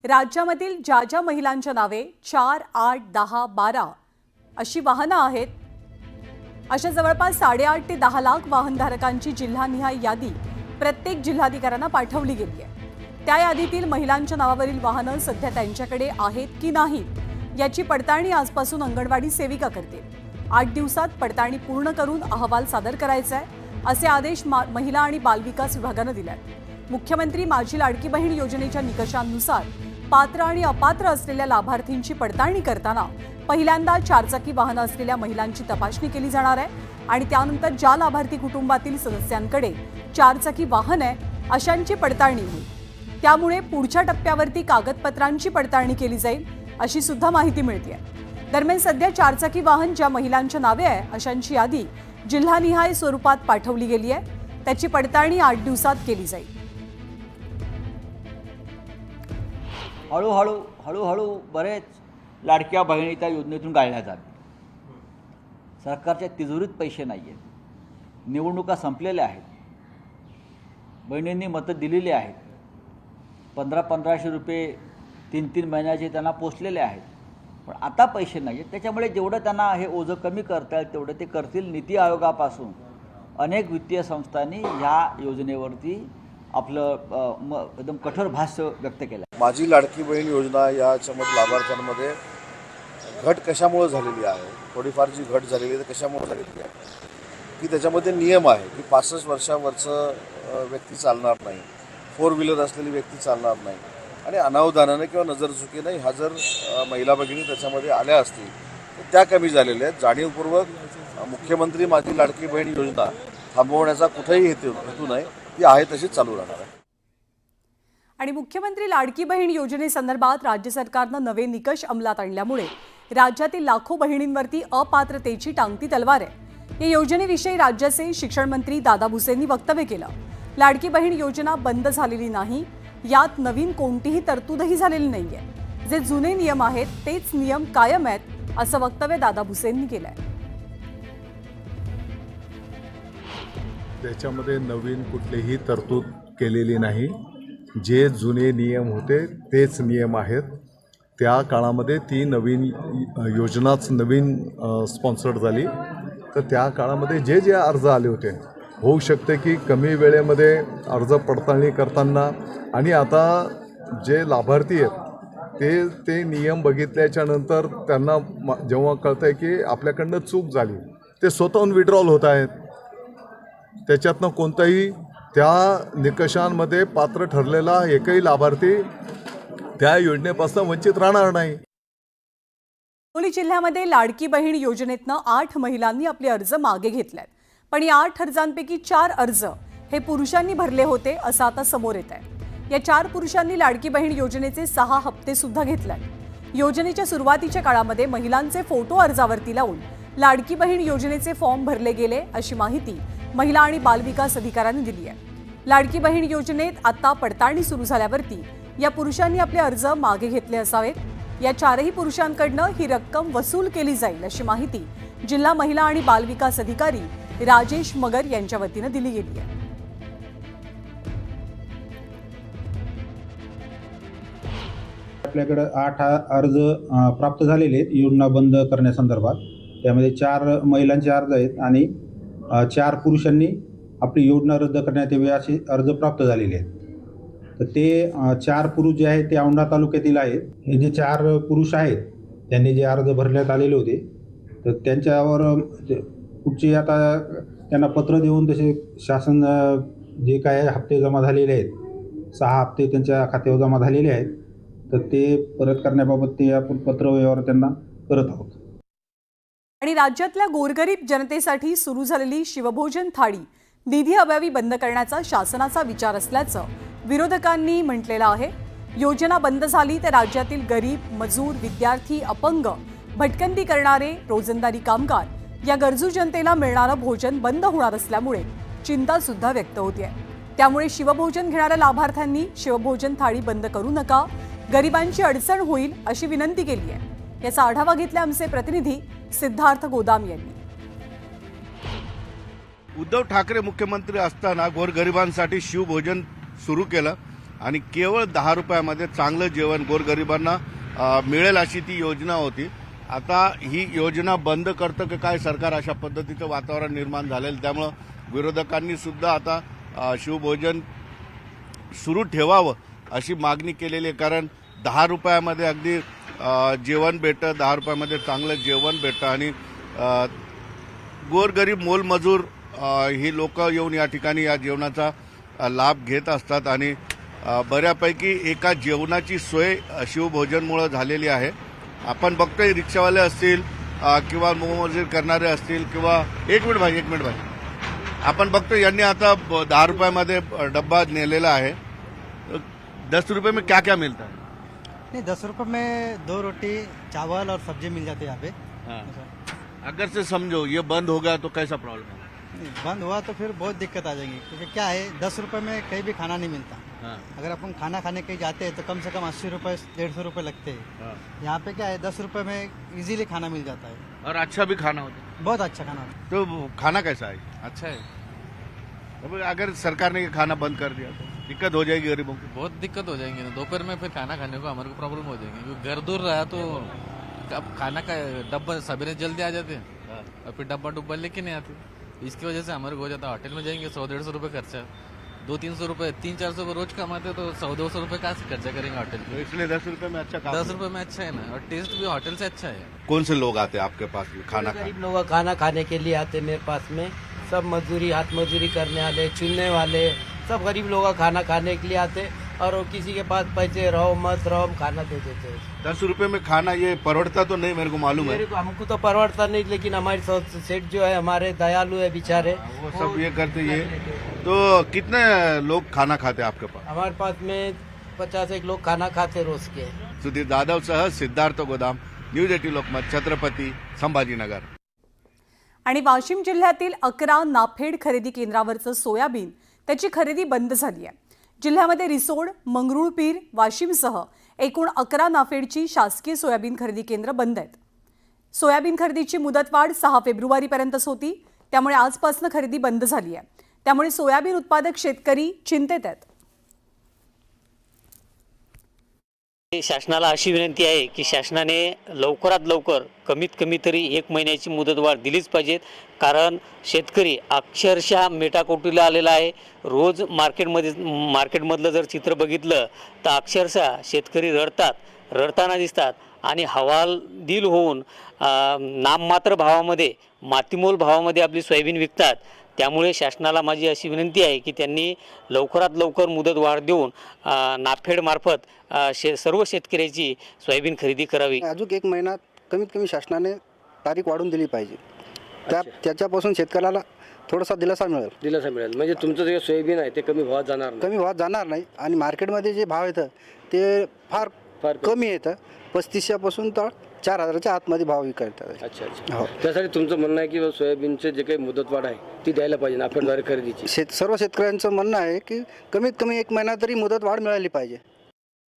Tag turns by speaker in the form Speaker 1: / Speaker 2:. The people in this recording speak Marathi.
Speaker 1: राज्यामधील ज्या ज्या महिलांच्या नावे 4, 8, 10, 12 अशी वाहनं आहेत, अशा जवळपास 8.5 ते 10 लाख वाहनधारकांची जिल्हानिहाय यादी प्रत्येक जिल्हाधिकाऱ्यांना पाठवली गेली आहे। त्या यादीतील महिलांच्या नावावरील वाहनं सध्या त्यांच्याकडे आहेत की नाहीत याची पडताळणी आजपासून अंगणवाडी सेविका करतील। 8 दिवसात पडताळणी पूर्ण करून अहवाल सादर करायचा आहे, असे आदेश महिला आणि बालविकास विभागाने दिले आहेत। मुख्यमंत्री माझी लाडकी बहीण योजनेच्या निकषांनुसार पात्र आणि अपात्र असलेल्या लाभार्थींची पडताळणी करताना पहिल्यांदा 4 चाकी वाहनं असलेल्या महिलांची तपासणी केली जाणार आहे आणि त्यानंतर ज्या लाभार्थी कुटुंबातील सदस्यांकडे 4 चाकी वाहन आहे अशांची पडताळणी होईल। त्यामुळे पुढच्या टप्प्यावरती कागदपत्रांची पडताळणी केली जाईल अशी सुद्धा माहिती मिळते आहे। दरम्यान सध्या 4 चाकी वाहन ज्या महिलांच्या नावे आहे अशांची यादी जिल्हानिहाय स्वरूपात पाठवली गेली आहे। त्याची पडताळणी 8 दिवसात केली जाईल।
Speaker 2: हळूहळू बरेच लाडक्या बहिणी त्या योजनेतून गाळल्या जातील। सरकारच्या तिजोरीत पैसे नाही आहेत, निवडणुका संपलेल्या आहेत, बहिणींनी मतं दिलेली आहेत, 1500 रुपये 3 महिन्याचे त्यांना पोचलेले आहेत, पण आता पैसे नाही आहेत। त्याच्यामुळे जेवढं त्यांना हे ओझं कमी करता येईल तेवढं ते करतील। नीती आयोगापासून अनेक वित्तीय संस्थांनी ह्या योजनेवरती आपलं एकदम कठोर भाष्य व्यक्त केलं।
Speaker 3: माझी लाडकी बहीण योजना याच्यामध्ये लाभार्थ्यांमध्ये घट कशामुळे झालेली आहे, थोडीफार जी घट झालेली आहे कशामुळे झालेली आहे की त्याच्यामध्ये नियम आहे की 65 वर्षावरचं व्यक्ती चालणार नाही, 4 व्हीलर असलेली व्यक्ती चालणार नाही आणि अनावधानाने किंवा नजरचुकीने ह्या जर महिला भगिनी त्याच्यामध्ये आल्या असतील तर त्या कमी झालेल्या आहेत। जाणीवपूर्वक मुख्यमंत्री माझी लाडकी बहीण योजना थांबवण्याचा कुठेही हेतू नाही, ती आहे तशीच चालू राहणार आहे।
Speaker 1: आणि मुख्यमंत्री लाडकी बहीण योजनेसंदर्भात राज्य सरकारने नवे निकष अंमलात आणल्यामुळे राज्यातील लाखो बहिणींवरती अपात्रतेची टांगती तलवार आहे। या योजनेविषयी राज्याचे शिक्षण मंत्री दादा भुसेंनी वक्तव्य केलं। लाडकी बहीण योजना बंद झालेली नाही, यात नवीन कोणतीही तरतूदही झालेली नाहीये। जे जुने नियम आहेत तेच नियम कायम आहेत, असं वक्तव्य दादा भुसेंनी केलंय।
Speaker 4: त्याच्यामध्ये नवीन कुठलीही तरतूद केलेली नाही, जे जुने नियम होते तेच नियम आहेत। त्या काळामध्ये ती नवीन योजनाच नवीन स्पॉन्सर्ड झाली, तर त्या काळामध्ये जे जे अर्ज आले होते, होऊ शकते की कमी वेळेमध्ये अर्ज पडताळणी करताना आणि आता जे लाभार्थी आहेत ते नियम बघितल्याच्या नंतर त्यांना जेव्हा कळतं आहे की आपल्याकडनं चूक झाली, ते स्वतःहून विड्रॉल होत आहेत। त्याच्यातनं कोणताही त्या निकषांमध्ये पात्र ठरलेला एकही लाभार्थी त्या योजनेपासून वंचित राहणार नाही।
Speaker 1: हिंगोली जिल्ह्यामध्ये लाडकी बहीण योजनेतनं 8 महिलांनी आपले अर्ज मागे घेतलेत, पण या 8 अर्जांपैकी 4 अर्ज हे पुरुषांनी भरले होते असं आता समोर येत आहे। या 4 पुरुषांनी लाडकी बहीण योजनेचे 6 हप्ते सुद्धा घेतलेत। योजनेच्या सुरुवातीच्या काळामध्ये महिलांचे फोटो अर्जावरती लावून लाडकी बहीण योजनेचे फॉर्म भरले गेले अशी माहिती महिला आणि बालविकास अधिकाऱ्यांनी दिली आहे। लाडकी बहीण योजनेत आता पडताळणी सुरू झाल्यावरती या पुरुषांनी आपले अर्ज मागे घेतले असावेत। या 4ही पुरुषांकडनं ही रक्कम वसूल केली जाईल अशी माहिती जिल्हा महिला आणि बालविकास अधिकारी राजेश मगर यांच्या वतीने दिली गेली आहे।
Speaker 5: आपल्याकडे 8 अर्ज प्राप्त झालेले आहेत योजना बंद करण्यासंदर्भात। त्यामध्ये 4 महिलांचे अर्ज आहेत आणि 4 पुरुषांनी आपली योजना रद्द करण्यात यावी असे अर्ज प्राप्त झालेले आहेत। तर ते 4 पुरुष जे आहेत ते औंढा तालुक्यातील आहेत। हे जे 4 पुरुष आहेत त्यांनी जे अर्ज भरण्यात आलेले होते तर त्यांच्यावर पुढचे आता त्यांना पत्र देऊन तसे शासन जे काय हप्ते जमा झालेले आहेत, 6 हप्ते त्यांच्या खात्यावर जमा झालेले आहेत, तर ते परत करण्याबाबत ते आपण पत्रव्यवहार त्यांना करत आहोत।
Speaker 1: आणि राज्यातल्या गोरगरीब जनतेसाठी सुरू झालेली शिवभोजन थाळी निधी अभावी बंद करण्याचा शासनाचा विचार असल्याचं विरोधकांनी म्हटलेलं आहे। योजना बंद झाली तर राज्यातील गरीब, मजूर, विद्यार्थी, अपंग, भटकंती करणारे, रोजंदारी कामगार या गरजू जनतेला मिळणारं भोजन बंद होणार असल्यामुळे चिंता सुद्धा व्यक्त होते। त्यामुळे शिवभोजन घेणाऱ्या लाभार्थ्यांनी शिवभोजन थाळी बंद करू नका, गरिबांची अडचण होईल अशी विनंती केली आहे। याचा आढावा घेतला आमचे प्रतिनिधी सिद्धार्थ गोदाम यांनी।
Speaker 6: उद्धव ठाकरे मुख्यमंत्री असताना गोरगरिबांसाठी शिवभोजन सुरू केलं।
Speaker 3: आणि केवळ 10 रुपयामध्ये चांगलं जेवण गोरगरिबांना मिळेल अशी ती योजना होती. आता ही योजना बंद करतं की काय सरकार, अशा पद्धतीचं वातावरण निर्माण झालेलं. त्यामुळं विरोधकांनी सुद्धा आता शिवभोजन सुरू ठेवावं अशी मागणी केलेली आहे. कारण 10 रुपयामध्ये अगदी जेवण भेटतं, 10 रुपयामध्ये चांगलं जेवण भेटतं आणि गोरगरीब मोलमजूर ही लोक येऊन या ठिकाणी या जेवणाचा लाभ घेत असतात आणि बऱ्यापैकी एका जेवणाची सोय शिवभोजनमुळं झालेली आहे. आपण बघतोय रिक्षावाले असतील किंवा मोलमजूर करणारे असतील किंवा एक मिनिट भाई आपण बघतोय यांनी आता 10 रुपयामध्ये डब्बा नेलेला आहे. 10 रुपये में क्या क्या मिलता है?
Speaker 6: नहीं 10 रुपये में 2 रोटी चावल और सब्जी मिल जाती है यहाँ पे।
Speaker 3: अगर से समझो ये बंद हो गया तो कैसा प्रॉब्लम है?
Speaker 6: नहीं, बंद हुआ तो फिर बहुत दिक्कत आ जाएंगी, क्योंकि क्या है 10 रुपये में कहीं भी खाना नहीं मिलता। अगर अपन खाना खाने कहीं जाते हैं तो कम से कम 80 रुपये 150 रुपये लगते हैं। यहाँ पे क्या है 10 रुपये में इजीली खाना मिल जाता है
Speaker 3: और अच्छा भी खाना होता है,
Speaker 6: बहुत अच्छा खाना होता
Speaker 3: तो खाना कैसा है?
Speaker 7: अच्छा है,
Speaker 3: अब अगर सरकार ने ये खाना बंद कर दिया तो दिक्कत हो जाएगी गरीबों को.
Speaker 7: बहुत दिक्कत हो जाएंगी ना. दोपहर में फिर खाना खाने को हमारे को प्रॉब्लम हो जाएगी, क्योंकि घर दूर रहा तो अब खाना का डब्बा सवेरे जल्दी आ जाते हैं और फिर डब्बा डुब्बा लेके नहीं आते. इसकी वजह से हमारे को हो जाता है होटल में जाएंगे 100-150 रुपये खर्चा, 200-300 रुपये 300-400 रुपये रोज कमाते तो 100-200 रुपये कहाँ से खर्चा करेंगे होटल
Speaker 3: तो
Speaker 7: पे.
Speaker 3: इसलिए 10 रुपये में अच्छा काम
Speaker 7: 10 रुपये में अच्छा है ना, और टेस्ट भी होटल से अच्छा है.
Speaker 3: कौन से लोग आते हैं आपके पास में खाना खाने?
Speaker 8: गरीब लोग खाना खाने के लिए आते मेरे पास में. सब मजदूरी हाथ मजदूरी करने वाले चुनने वाले सब गरीब लोग खाना खाने के लिए आते, और वो किसी के पास पैसे रहो मत रहो हम खाना दे देते हैं.
Speaker 3: 10 रुपये में खाना ये परवड़ता तो नहीं, मेरे को मालूम है.
Speaker 8: मेरे को हमको तो परवड़ता नहीं, लेकिन हमारे सेठ जो है हमारे दयालु है बेचारे,
Speaker 3: वो सब ये करते ये. तो कितने लोग खाना खाते हैं आपके पास?
Speaker 8: हमारे पास में 50 लोग खाना खाते रोज के.
Speaker 3: सुधीर जाधव सह सिद्धार्थ गोदाम, न्यूज 18 लोकमत, छत्रपती संभाजीनगर.
Speaker 1: आणि वाशिम जिल्ह्यातील 11 नाफेड खरेदी केंद्रावरचं सोयाबीन त्याची खरेदी बंद झाली आहे. जिल्ह्यामध्ये रिसोड, मंगरुळपीर, वाशिमसह एकूण 11 नाफेडची शासकीय सोयाबीन खरेदी केंद्र बंद आहेत. सोयाबीन खरेदीची मुदतवाढ 6 फेब्रुवारीपर्यंतच होती, त्यामुळे आजपासून खरेदी बंद झाली आहे. त्यामुळे सोयाबीन उत्पादक शेतकरी चिंतेत आहेत.
Speaker 9: शासनाला अशी विनंती आहे की शासनाने लवकरात लवकर कमीत कमी तरी 1 महिन्याची मुदतवाढ दिलीच पाहिजे, कारण शेतकरी अक्षरशः मेटाकुटीला आलेला आहे. रोज मार्केटमधलं जर चित्र बघितलं तर अक्षरशः शेतकरी रडताना दिसतात आणि हवालदिल होऊन नाममात्र भावामध्ये मातीमोल भावामध्ये आपली सोयाबीन विकतात. त्यामुळे शासनाला माझी अशी विनंती आहे की त्यांनी लवकरात लवकर मुदतवाढ देऊन नाफेडमार्फत सर्व शेतकऱ्याची सोयाबीन खरेदी करावी.
Speaker 10: अजून 1 महिना कमीत कमी शासनाने तारीख वाढवून दिली पाहिजे. त्याच्यापासून शेतकऱ्याला थोडासा दिलासा मिळेल.
Speaker 11: म्हणजे तुमचं जे सोयाबीन आहे ते कमी भावात जाणार
Speaker 10: नाही आणि मार्केटमध्ये जे भाव येतं ते फार कमी येतं. 3500पासून तर 4000च्या आतमध्ये भाव विकतात.
Speaker 11: अच्छा.
Speaker 10: हो.
Speaker 11: त्यासाठी तुमचं म्हणणं आहे की सोयाबीनचे जे काही मुदतवाढ आहे ती द्यायला पाहिजे नाफेडद्वारे खरेदीची.
Speaker 10: सर्व शेतकऱ्यांचं म्हणणं आहे की कमीत कमी 1 महिना तरी मुदतवाढ मिळाली पाहिजे.